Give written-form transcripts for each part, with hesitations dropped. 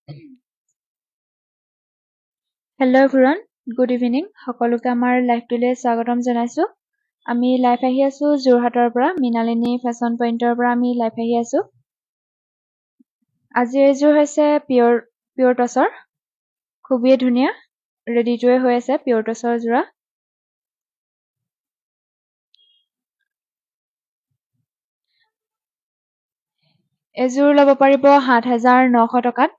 Hello' everyone, good evening. সকলোকে আমাৰ লাইভটোলৈ স্বাগতম জনাইছোঁ। আমি লাইভ আহি আছোঁ যোৰহাটৰ পৰা, মৃণালিনী ফেশ্বন পইণ্টৰ পৰা আমি লাইভ আহি আছোঁ। আজিৰ এযোৰ হৈছে পিয়ৰ টচৰ, খুবেই ধুনীয়া, ৰেডি টু ৱেৰ হৈ আছে পিয়ৰ টচৰ যোৰা। এযোৰ ল'ব পাৰিব ৭,৯০০ টকাত।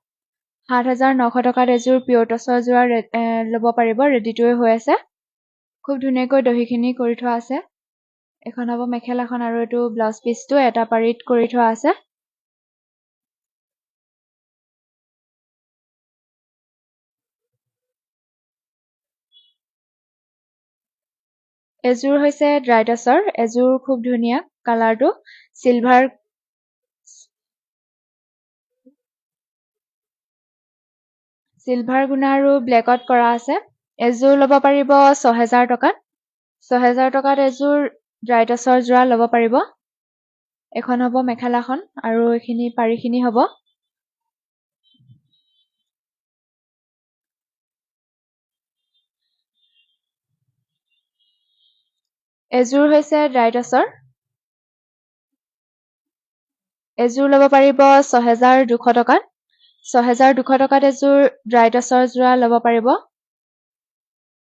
৭,৯০০ টকাত এযোৰ পিয়ৰ টচৰ যোৰা ল'ব পাৰিব, ৰেডি টু ৱেৰ হৈ আছে। খুব ধুনীয়াকৈ দহিখিনি কৰি থোৱা আছে। এখন হ'ব মেখেলাখন আৰু এইটো ব্লাউজ পিচটো এটা পাৰিত কৰি থোৱা আছে। এযোৰ হৈছে ড্ৰাই টচৰ, এযোৰ খুব ধুনীয়া, কালাৰটো চিলভাৰ গুণা আৰু ব্লেকত কৰা আছে। এযোৰ ল'ব পাৰিব ৬,০০০ টকাত। ৬,০০০ টকাত এযোৰ ড্ৰাই টচৰ যোৰা ল'ব পাৰিব। এখন হ'ব মেখেলাখন আৰু এইখিনি পাৰিখিনি হ'ব। এযোৰ হৈছে ড্ৰাই টচৰ, এযোৰ ল'ব পাৰিব ৬,২০০ টকাত। ৬,২০০ টকাত এযোৰ ড্ৰাই টচৰ যোৰা ল'ব পাৰিব।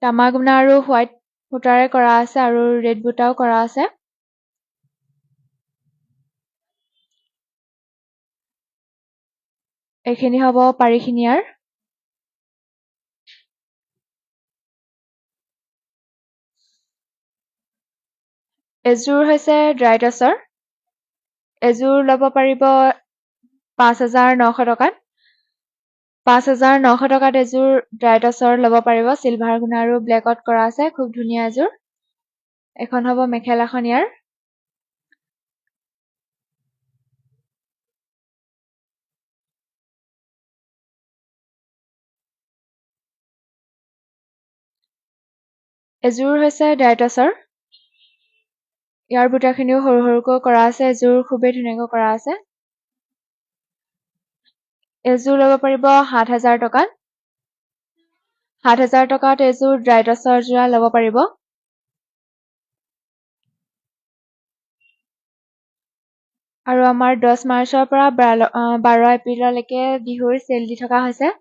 তামা গুণা আৰু হোৱাইট সূতাৰে কৰা আছে আৰু ৰেড বুটাও কৰা আছে। এইখিনি হ'ব পাৰিখিনিয়াৰ। এযোৰ হৈছে ড্ৰাই টচৰ, এযোৰ ল'ব পাৰিব ৫,৯০০ টকাত। ৫,৯০০ টকাত এযোৰ ড্ৰাই টচৰ ল'ব পাৰিব, চিলভাৰ গুণা আৰু ব্লেকত কৰা আছে, খুব ধুনীয়া এযোৰ। এখন হ'ব মেখেলাখন ইয়াৰ। এযোৰ হৈছে ড্ৰাই টচৰ, ইয়াৰ বুটাখিনিও সৰু সৰুকৈ কৰা আছে, এযোৰ খুবেই ধুনীয়াকৈ কৰা আছে। এযোৰ ল'ব পাৰিব ৭,০০০ টকাত। ৭,০০০ টকাত এযোৰ ড্ৰাই টচৰ যোৰা ল'ব পাৰিব। আৰু আমাৰ 10 মাৰ্চৰ পৰা 12 এপ্ৰিললৈকে বিহুৰ চেল দি থকা হৈছে।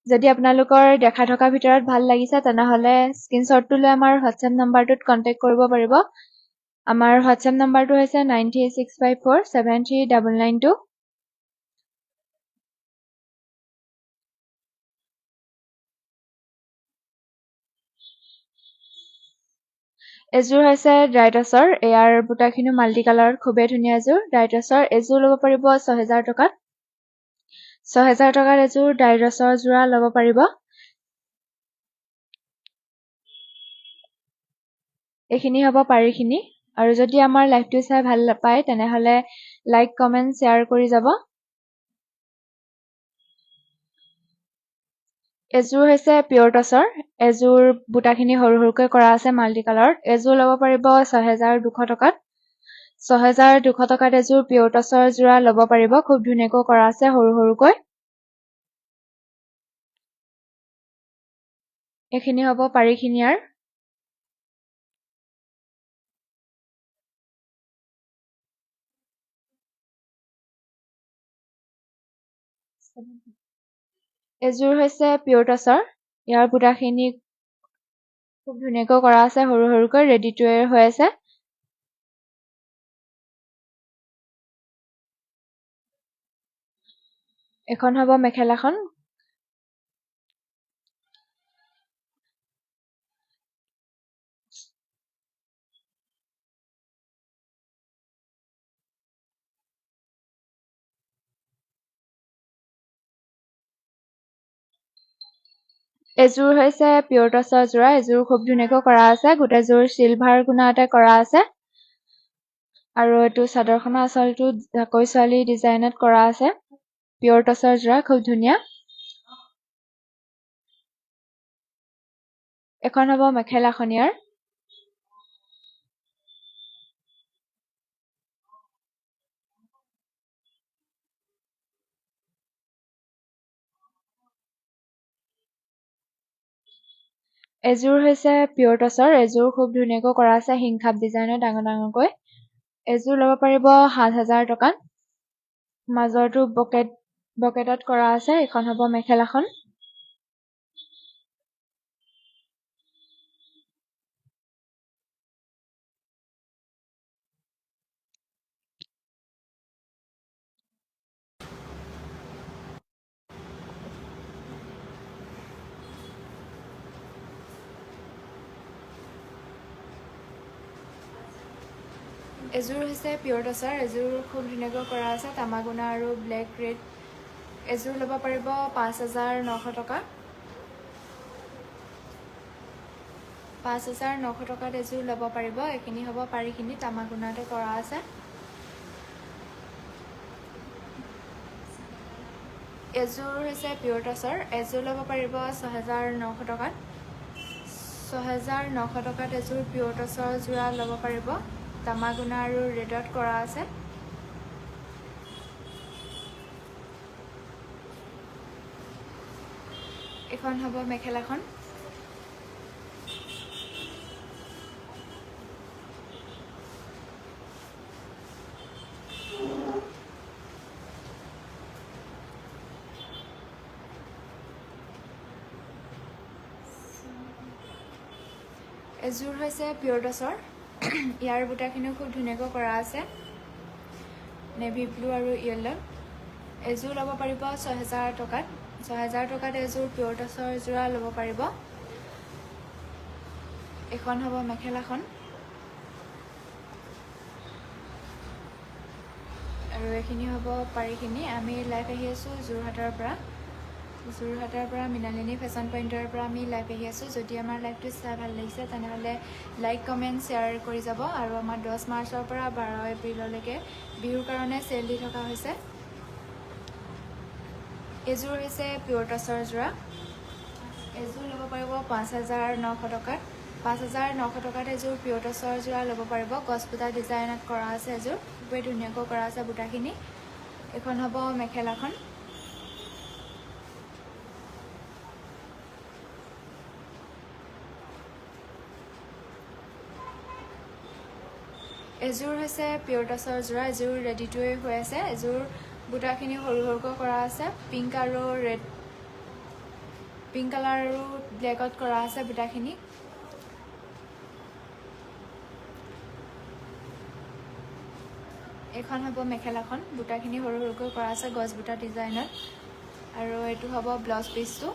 যদি আপোনালোকৰ দেখা থকা ভিতৰত ভাল লাগিছে তেনেহ'লে স্ক্ৰীনশ্বটটো লৈ আমাৰ হোৱাটছএপ নম্বৰটোত কণ্টেক্ট কৰিব পাৰিব। আমাৰ হোৱাটছএপ নম্বৰটো হৈছে 9365473992। এযোৰ হৈছে ড্ৰাই টচৰ, ইয়াৰ বুটাখিনিও মাল্টি কালাৰত খুবেই ধুনীয়া এযোৰ ড্ৰাই টচৰ। এযোৰ ল'ব পাৰিব ৬,০০০ টকাত। ৬,০০০ টকাত এযোৰ ড্ৰাই টচৰ যোৰা ল'ব পাৰিব। এইখিনি হ'ব পাৰিখিনি। আৰু যদি আমাৰ লাইভটো চাই ভাল নাপায় তেনেহ'লে লাইক, কমেণ্ট, শ্বেয়াৰ কৰি যাব। এযোৰ হৈছে পিয়ৰ টচৰ, এযোৰ বুটাখিনি সৰু সৰুকৈ কৰা আছে মাল্টি কালাৰত। এযোৰ ল'ব পাৰিব ৬,২০০ টকাত। ৬,২০০ টকাত এযোৰ পিয়ৰ টচৰ যোৰা ল'ব পাৰিব, খুব ধুনীয়াকৈ কৰা আছে সৰু সৰুকৈ। এইখিনি হ'ব পাৰিখিনিয়াৰ। এযোৰ হৈছে পিয়ৰ টচৰ, ইয়াৰ বুটাখিনি খুব ধুনীয়াকৈ কৰা আছে সৰু সৰুকৈ, ৰেডি টু ৱেৰ হৈ আছে। এখন হ'ব মেখেলাখন। এযোৰ হৈছে পিয়ৰ টচৰ যোৰা, এযোৰ খুব ধুনীয়াকৈ কৰা আছে, গোটেইযোৰ চিলভাৰ গুণাতে কৰা আছে। আৰু এইটো চাদৰখনৰ আঁচলটো জাকৈ ছোৱালী ডিজাইনত কৰা আছে, পিয়ৰ টচৰ যোৰা, খুব ধুনীয়া। এখন হ'ব মেখেলাখন ইয়াৰ। এযোৰ হৈছে পিয়ৰ টচৰ। এযোৰ খুব ধুনীয়াকৈ কৰা আছে হিংখাপ ডিজাইনৰ ডাঙৰ ডাঙৰকৈ। এযোৰ ল'ব পাৰিব ৭,০০০ টকাত। মাজৰটো বকেটত কৰা আছে। এইখন হ'ব মেখেলাখন। এযোৰ হৈছে পিয়ৰ টচাৰ। এযোৰ খুব ধুনীয়াকৈ কৰা আছে তামাগুনা আৰু ব্লেক ৰেড। এযোৰ ল'ব পাৰিব ৫,৯০০ টকা। ৫,৯০০ টকাত এযোৰ ল'ব পাৰিব। এইখিনি হ'ব পাৰিখিনি তামাগুনাতে কৰা আছে। এযোৰ হৈছে পিয়ৰ টচৰ। এযোৰ ল'ব পাৰিব ৬,৯০০ টকাত। ৬,৯০০ টকাত এযোৰ পিয়ৰ টচৰ যোৰা ল'ব পাৰিব। তামাগুনা আৰু ৰেডত কৰা আছে। এইখন হ'ব মেখেলাখন। এযোৰ হৈছে পিয়ৰ টচৰ। ইয়াৰ বুটাখিনিও খুব ধুনীয়াকৈ কৰা আছে নেভি ব্লু আৰু য়েল্ল'। এযোৰ ল'ব পাৰিব ৬,০০০ টকাত। ৬,০০০ টকাত এযোৰ পিয়ৰ টচৰ যোৰা ল'ব পাৰিব। এইখন হ'ব মেখেলাখন। আৰু এইখিনি হ'ব পাৰিখিনি। আমি লাইভ আহি আছোঁ যোৰহাটৰ পৰা। মৃণালিনী ফেশ্বন পইণ্টৰ পৰা আমি লাইভ আহি আছোঁ। যদি আমাৰ লাইভটো চাই ভাল লাগিছে তেনেহ'লে লাইক কমেণ্ট শ্বেয়াৰ কৰি যাব। আৰু আমাৰ 10 মাৰ্চৰ পৰা 12 এপ্ৰিললৈকে বিহুৰ কাৰণে চেল দি থকা হৈছে। এযোৰ হৈছে পিয়ৰ টচৰ যোৰা। এযোৰ ল'ব পাৰিব ৫,৯০০ টকাত। ৫,৯০০ টকাত এযোৰ পিয়ৰ টচৰ যোৰা ল'ব পাৰিব। গছবুটা ডিজাইনত কৰা আছে এযোৰ। খুবেই ধুনীয়াকৈ কৰা আছে বুটাখিনি। এইখন হ'ব মেখেলাখন। এযোৰ হৈছে পিয়ৰ টচৰ যোৰা। এযোৰ ৰেডি টু ৱেৰ হৈ আছে। এযোৰ বুটাখিনি সৰু সৰুকৈ কৰা আছে। পিংক কালাৰ আৰু ব্লেকত কৰা আছে বুটাখিনি। এইখন হ'ব মেখেলাখন। বুটাখিনি সৰু সৰুকৈ কৰা আছে গছ বুটা ডিজাইনত। আৰু এইটো হ'ব ব্লাউজ পিচটো।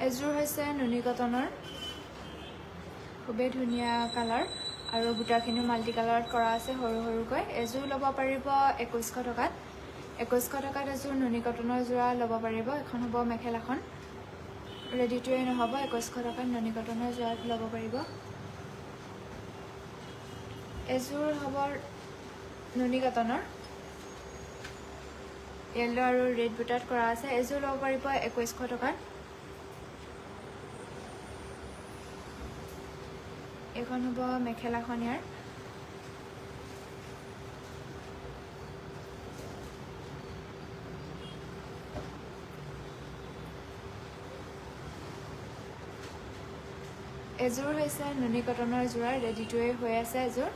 এযোৰ হৈছে নুনি কটনৰ। খুবেই ধুনীয়া কালাৰ আৰু বুটাখিনিও মাল্টি কালাৰত কৰা আছে সৰু সৰুকৈ। এযোৰ ল'ব পাৰিব ২১০০ টকাত। ২১০০ টকাত এযোৰ নুনি কটনৰ যোৰা ল'ব পাৰিব। এখন হ'ব মেখেলাখন। ৰেডি টু ৱেৰ নহ'ব। ২১০০ টকাত নুনি কটনৰ যোৰা ল'ব পাৰিব। এযোৰ হ'ব নুনি কটনৰ। য়েল্ল' আৰু ৰেড বুটাত কৰা আছে। এযোৰ ল'ব পাৰিব ২১০০ টকাত। এইখন হ'ব মেখেলাখন ইয়াৰ। এযোৰ হৈছে নুনি কটনৰ যোৰা। ৰেডি টু ৱেৰ হৈ আছে এযোৰ।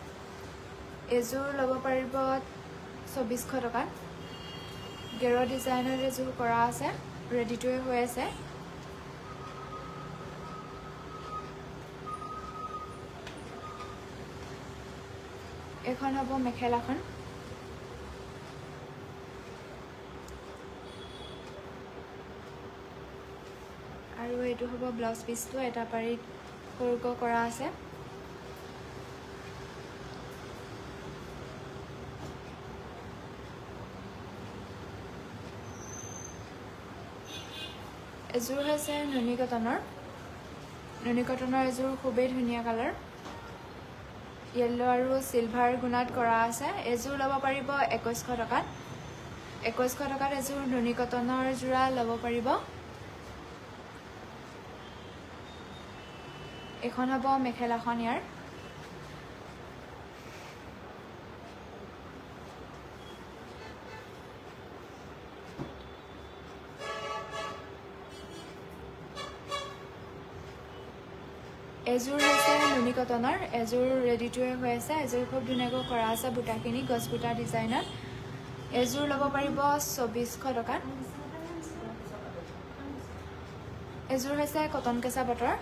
এযোৰ ল'ব পাৰিব ২৪০০ টকাত। গেৰ ডিজাইনৰ এযোৰ কৰা আছে। ৰেডি টু ৱেৰ হৈ আছে। এইখন হ'ব মেখেলাখন। আৰু এইটো হ'ব ব্লাউজ পিচটো। এটা পাৰি সৰুকৈ কৰা আছে। এযোৰ হৈছে নুনি কটনৰ। নুনি কটনৰ এযোৰ খুবেই ধুনীয়া কালাৰ। য়েল্ল' আৰু চিলভাৰ গুণাত কৰা আছে। এযোৰ ল'ব পাৰিব ২১০০ টকাত। ২১০০ টকাত এযোৰ নুনি কটনৰ যোৰা ল'ব পাৰিব। এইখন হ'ব মেখেলাখন ইয়াৰ। এযোৰ হৈছে নুনি কটনৰ, এযোৰ ৰেডি টু ৱেৰ হৈ আছে, এযোৰ খুব ধুনীয়াকৈ কৰা আছে বুটাখিনি গছ বুটা ডিজাইনত। এযোৰ ল'ব পাৰিব 2400 টকাত। এযোৰ হৈছে কটন কেঁচা পাটৰ,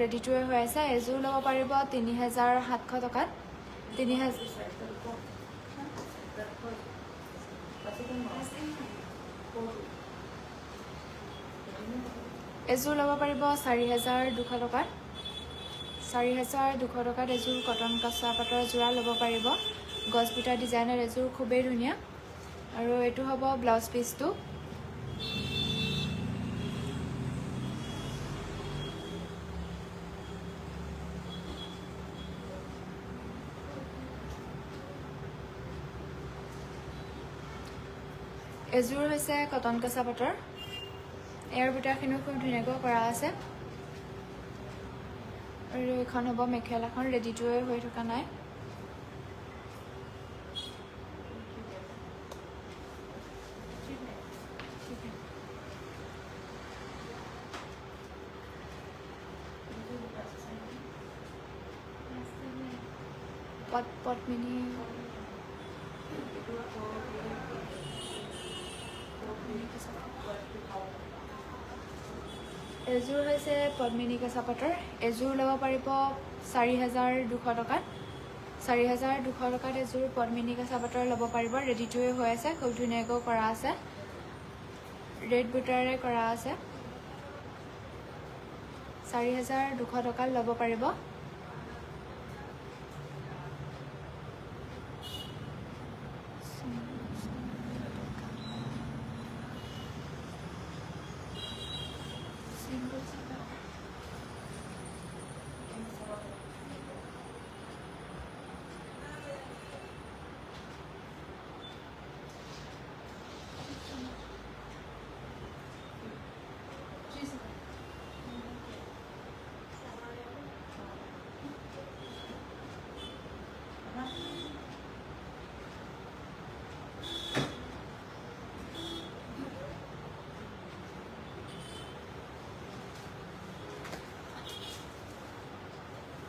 ৰেডি টু ৱেৰ হৈ আছে, এযোৰ ল'ব পাৰিব 3700 টকাত। 3000 এযোৰ ল'ব পাৰিব 4200 টকাত। 4200 টকাত এযোৰ কটন কেঁচা পাটৰ যোৰা ল'ব পাৰিব। গছ বুটা ডিজাইনৰ এযোৰ খুবেই ধুনীয়া। আৰু এইটো হ'ব ব্লাউজ পিচটো। এযোৰ হৈছে কটন কেঁচা পাটৰ, এয়াৰ বুটাখিনিও খুব ধুনীয়াকৈ কৰা আছে। আৰু এইখন হ'ব মেখেলাখন, ৰেডি টু ৱেৰ হৈ থকা নাই। পদ্মিনী এযোৰ হৈছে পদ্মিনী কেঁচা পাটৰ, এযোৰ ল'ব পাৰিব 4200 টকাত। 4200 টকাত এযোৰ পদ্মিনী কেঁচা পাটৰ ল'ব পাৰিব, ৰেডি টু ৱেৰ হৈ আছে, খুব ধুনীয়াকৈ কৰা আছে, ৰেড বুটাৰে কৰা আছে। 4200 টকাত ল'ব পাৰিব।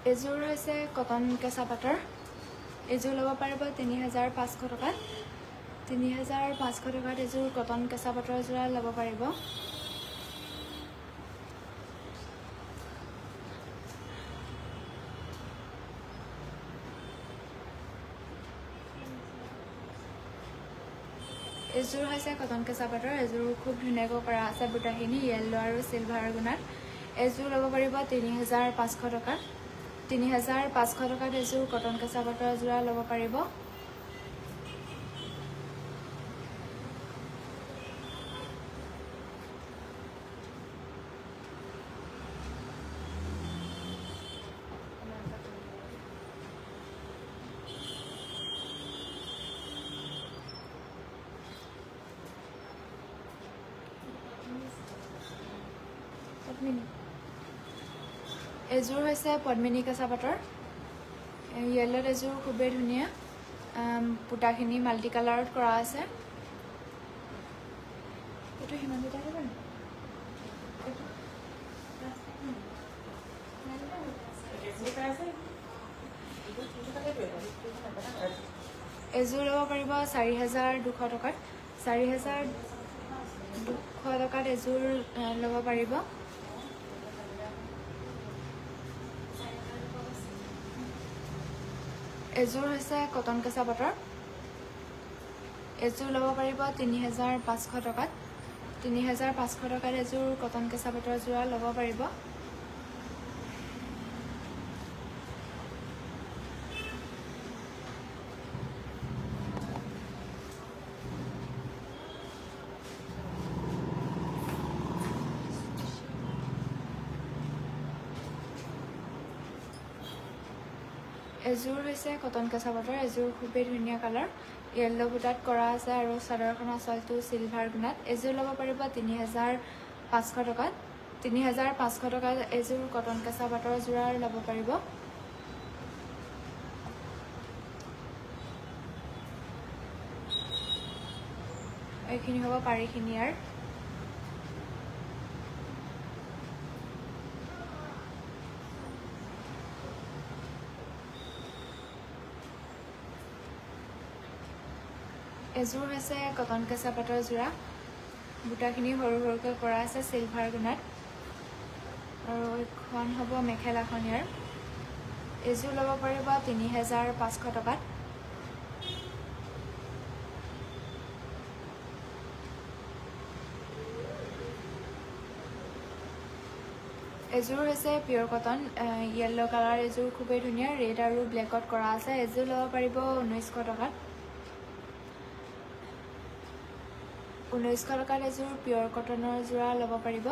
এযোৰ হৈছে কটন কেঁচা পাটৰ, এযোৰ ল'ব পাৰিব 3500 টকাত। 3500 টকাত এযোৰ কটন কেঁচা পাটৰ যোৰা ল'ব পাৰিব। এযোৰ হৈছে কটন কেঁচা পাটৰ, এযোৰ খুব ধুনীয়াকৈ কৰা আছে বুটাখিনি য়েল্লো আৰু চিলভাৰ গুণাত। এযোৰ ল'ব পাৰিব 3500 টকাত। 3500 টকাত এযোৰ কটন কেঁচা পাটৰ যোৰা ল'ব পাৰিব। এযোৰ হৈছে পদ্মিনী কেঁচা পাটৰ, য়েল্লোত এযোৰ খুবেই ধুনীয়া, বুটাখিনি মাল্টি কালাৰত কৰা আছে। এইটো সিমানটা আহিব নি? এযোৰ ল'ব পাৰিব 4200 টকাত। 4200 টকাত এযোৰ ল'ব পাৰিব। এযোৰ হৈছে কটন কেঁচা পাটৰ, এযোৰ ল'ব পাৰিব 3500 টকাত। 3500 টকাত এযোৰ কটন কেঁচা পাটৰ যোৰা ল'ব পাৰিব। এযোৰ হৈছে কটন কেঁচা পাটৰ, এযোৰ খুবেই ধুনীয়া কালাৰ, য়েল্লো বুটাত কৰা আছে আৰু চাদৰখনৰ আঁচলটো চিলভাৰ গুণাত। এযোৰ ল'ব পাৰিব 3500 টকাত। 3500 টকাত এযোৰ কটন কেঁচা পাটৰ যোৰা ল'ব পাৰিব। এইখিনি হ'ব পাৰিখিনিয়াৰ। এযোৰ হৈছে কটন কেঁচা পাটৰ যোৰা বুটাখিনি সৰু সৰুকৈ কৰা আছে চিলভাৰ গুণাত আৰু এখন হ'ব মেখেলাখন ইয়াৰ এযোৰ ল'ব পাৰিব ৩৫০০ টকাত এযোৰ হৈছে পিয়ৰ কটন য়েল্লো কালাৰ এযোৰ খুবেই ধুনীয়া ৰেড আৰু ব্লেকত কৰা আছে এযোৰ ল'ব পাৰিব ১৯০০ টকাত ১৯০০ টকাত এযোৰ পিয়ৰ কটনৰ যোৰা ল'ব পাৰিব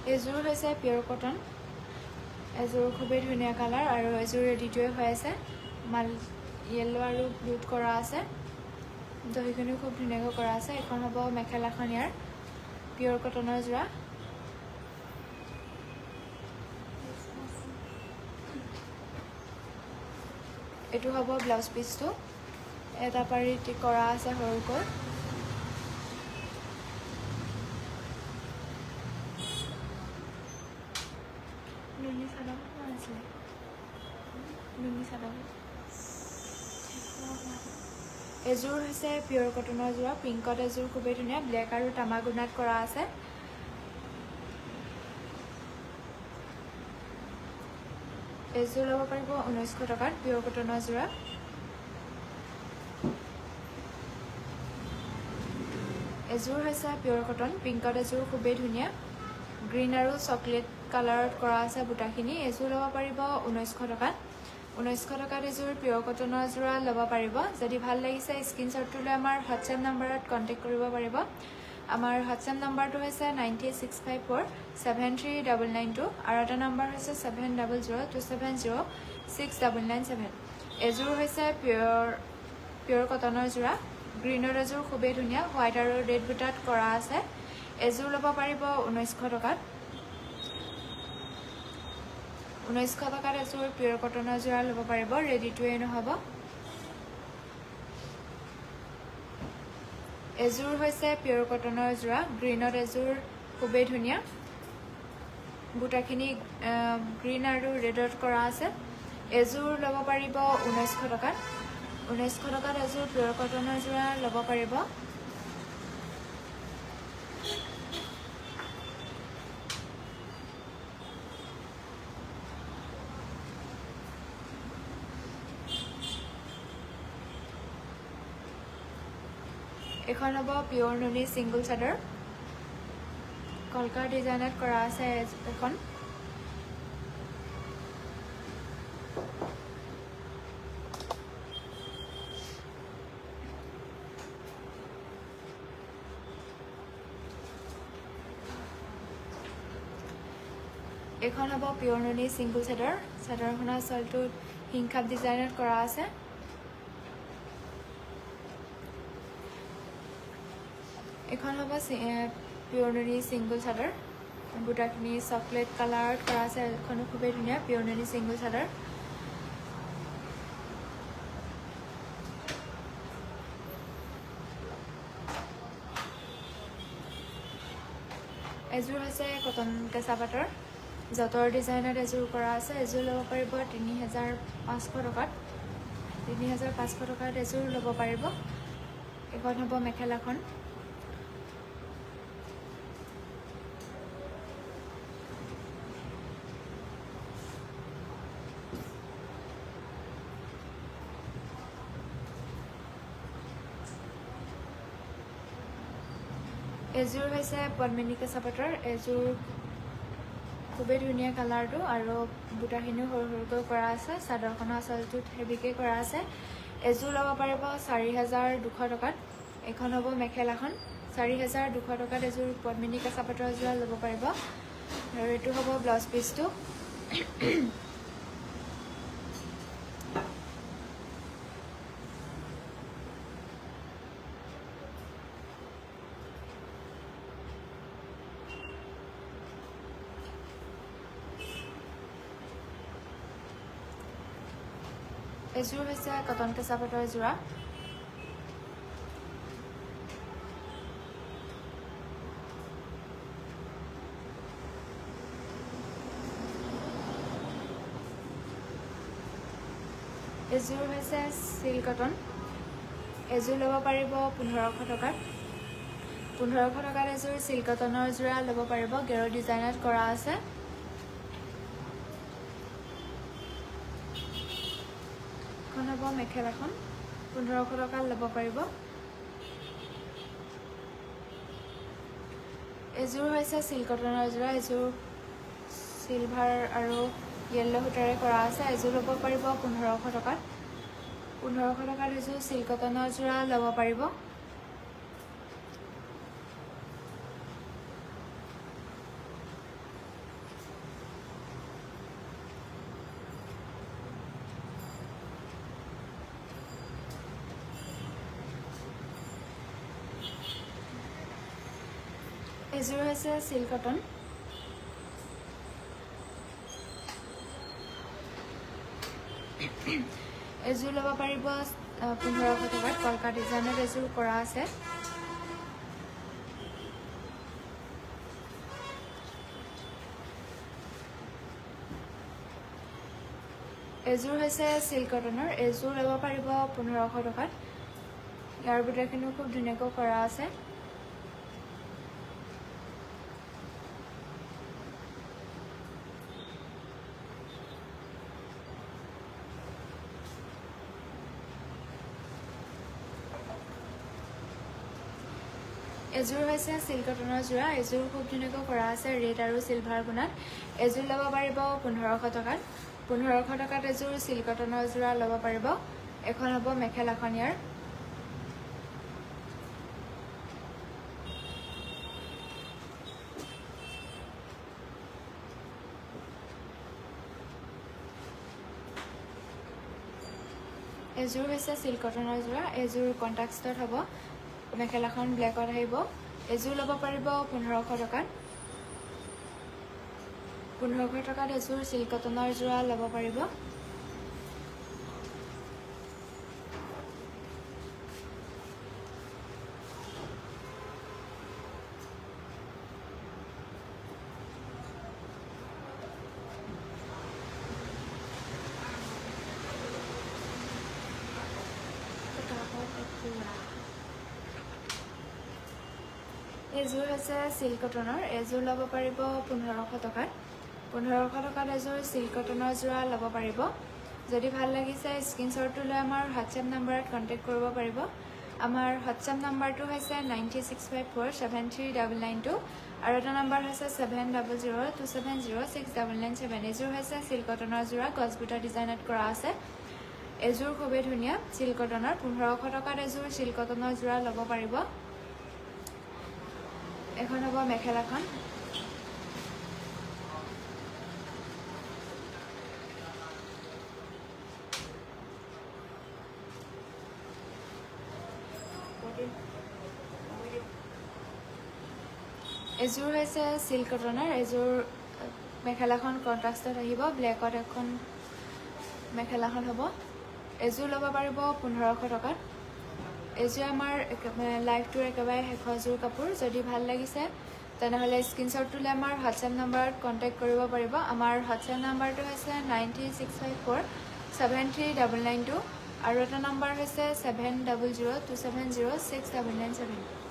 এযোৰ হৈছে পিয়ৰ কটন এযোৰ খুবেই ধুনীয়া কালাৰ আৰু এযোৰ ৰেডিটোৱে হৈ আছে মাল য়েল্লো আৰু ব্লুত কৰা আছে দহিখিনিও খুব ধুনীয়াকৈ কৰা আছে এখন হ'ব মেখেলাখন ইয়াৰ পিয়ৰ কটনৰ যোৰা এইটো হ'ব ব্লাউজ পিচটো এটা পাৰি কৰা আছে সৰুকৈ নুনি চাদৰ আছিলে নুনি চাদৰ এযোৰ হৈছে পিয়ৰ কটনৰ যোৰা পিংকত এযোৰ খুবেই ধুনীয়া ব্লেক আৰু তামা গুণাত কৰা আছে এযোৰ ল'ব পাৰিব ১৯০০ টকাত পিয়ৰ কটনৰ যোৰা এযোৰ হৈছে পিয়ৰ কটন পিংকত এযোৰ খুবেই ধুনীয়া গ্ৰীণ আৰু চকলেট কালাৰত কৰা আছে বুটাখিনি এযোৰ ল'ব পাৰিব ১৯০০ টকাত ১৯০০ টকাত এযোৰ পিয়ৰ কটনৰ যোৰা ল'ব পাৰিব যদি ভাল লাগিছে স্ক্ৰীনশ্বটটো লৈ আমাৰ হোৱাটছএপ নম্বৰত কণ্টেক্ট কৰিব পাৰিব আমাৰ হোৱাটছএপ নম্বৰটো হৈছে 9654739992 আৰু এটা নম্বৰ হৈছে 7002706997 এযোৰ হৈছে পিয়ৰ কটনৰ যোৰা গ্ৰীণৰ এযোৰ খুবেই ধুনীয়া হোৱাইট আৰু ৰেড বুটাত কৰা আছে এযোৰ ল'ব পাৰিব ১৯০০ টকাত ১৯০০ টকাত এযোৰ পিয়ৰ কটনৰ যোৰা ল'ব পাৰিব ৰেডিটোৱে নহ'ব এযোৰ হৈছে পিয়ৰ কটনৰ যোৰা গ্ৰীণত এযোৰ খুবেই ধুনীয়া বুটাখিনি গ্ৰীণ আৰু ৰেডত কৰা আছে এযোৰ ল'ব পাৰিব ১৯০০ টকাত ১৯০০ টকাত এযোৰ পিয়ৰ কটনৰ যোৰা ল'ব পাৰিব এখন হ'ব পিয়ৰ নুনি ছিংগল চাদৰ কলকাৰ ডিজাইনত কৰা আছে এখন এখন হ'ব পিয়ৰ নুনি ছিংগল চাদৰ চাদৰখনৰ চলটোত হিংখাপ ডিজাইনত কৰা আছে এখন হ'ব পিয়ৰ নুনি ছিংগল চাদৰ বুটাখিনি চকলেট কালাৰত কৰা আছে এখনো খুবেই ধুনীয়া পিয়ৰ নুনি ছিংগল চাদৰ এযোৰ হৈছে কটন কেঁচা পাটৰ যঁতৰ ডিজাইনত এযোৰ কৰা আছে এযোৰ ল'ব পাৰিব ৩৫০০ টকাত ৩৫০০ টকাত এযোৰ ল'ব পাৰিব এখন হ'ব মেখেলাখন এযোৰ হৈছে পদ্মিনী কেঁচা পাটৰ এযোৰ খুবেই ধুনীয়া কালাৰটো আৰু বুটাখিনিও সৰু সৰুকৈ কৰা আছে চাদৰখনৰ আঁচলটোত হেভিকৈ কৰা আছে এযোৰ ল'ব পাৰিব ৪২০০ টকাত এখন হ'ব মেখেলাখন ৪২০০ টকাত এযোৰ পদ্মিনী কেঁচা পাটৰ যোৰা ল'ব পাৰিব আৰু এইটো হ'ব ব্লাউজ পিচটো এযোৰ হৈছে কটন কেঁচা পাটৰ যোৰা। এযোৰ হৈছে চিল্ক কটন। এযোৰ ল'ব পাৰিব 1500 টকাত। 1500 টকাত এযোৰ চিল্ক কটনৰ যোৰা ল'ব পাৰিব, গেৰ ডিজাইনত কৰা আছে। এখন হ'ব মেখেলাখন, 1500 টকাত ল'ব পাৰিব। এযোৰ হৈছে চিল্ক কটনৰ যোৰা। এযোৰ চিলভাৰ আৰু য়েল্লো সূতাৰে কৰা আছে। এযোৰ ল'ব পাৰিব 1500 টকাত। 1500 টকাত এযোৰ চিল্ক কটনৰ যোৰা ল'ব পাৰিব। এযোৰ হৈছে চিল্ক কটন। এযোৰ ল'ব পাৰিব 1500 টকাত। কলকা ডিজাইনত এযোৰ কৰা আছে। এযোৰ হৈছে চিল্ক কটনৰ। এযোৰ ল'ব পাৰিব 1500 টকাত। ইয়াৰ বুটাখিনিও খুব ধুনীয়াকৈ কৰা আছে। এযোৰ হৈছে চিল্ক কটনৰ যোৰা। এযোৰ খুব ধুনীয়াকৈ কৰা আছে ৰেড আৰু চিলভাৰ গুণাত। এযোৰ ল'ব পাৰিব 1500 টকাত। 1500 টকাত এযোৰ চিল্ক কটনৰ যোৰা ল'ব পাৰিব। এখন হ'ব মেখেলাখন ইয়াৰ। এযোৰ হৈছে চিল্ক কটনৰ যোৰা। এযোৰ কণ্ট্ৰাষ্টত হ'ব। মেখেলাখন ব্লেকত আহিব। এযোৰ ল'ব পাৰিব 1500 টকাত। 1500 টকাত এযোৰ চিল্ক কটনৰ যোৰা ল'ব পাৰিব। এযোৰ হৈছে চিল্ক কটনৰ। এযোৰ ল'ব পাৰিব 1500 টকাত। 1500 টকাত এযোৰ চিল্ক কটনৰ যোৰা ল'ব পাৰিব। যদি ভাল লাগিছে স্ক্ৰীনশ্বটটো লৈ আমাৰ হোৱাটছএপ নম্বৰত কণ্টেক্ট কৰিব পাৰিব। আমাৰ হোৱাটছএপ নম্বৰটো হৈছে 9654739992 আৰু এটা নম্বৰ হৈছে 7002706997। এযোৰ হৈছে চিল্ক কটনৰ যোৰা, গছবুটা ডিজাইনত কৰা আছে। এযোৰ খুবেই ধুনীয়া চিল্ক কটনৰ। 1500 টকাত এযোৰ চিল্ক কটনৰ যোৰা ল'ব পাৰিব। এখন হ'ব মেখেলাখন। এযোৰ হৈছে চিল্ক কটনৰ। এযোৰ মেখেলাখন কণ্ট্ৰাষ্টত আহিব। ব্লেকত এখন মেখেলাখন হ'ব। এযোৰ ল'ব পাৰিব 1500 টকাত। এযোৰ আমাৰ লাইফটোৰ একেবাৰে শেষৰ যোৰ কাপোৰ। যদি ভাল লাগিছে তেনেহ'লে স্ক্ৰীনশ্বটটো লৈ আমাৰ হোৱাটছএপ নম্বৰত কণ্টেক্ট কৰিব পাৰিব। আমাৰ হোৱাটছএপ নম্বৰটো হৈছে 9654739992 আৰু এটা নম্বৰ হৈছে 7002706997।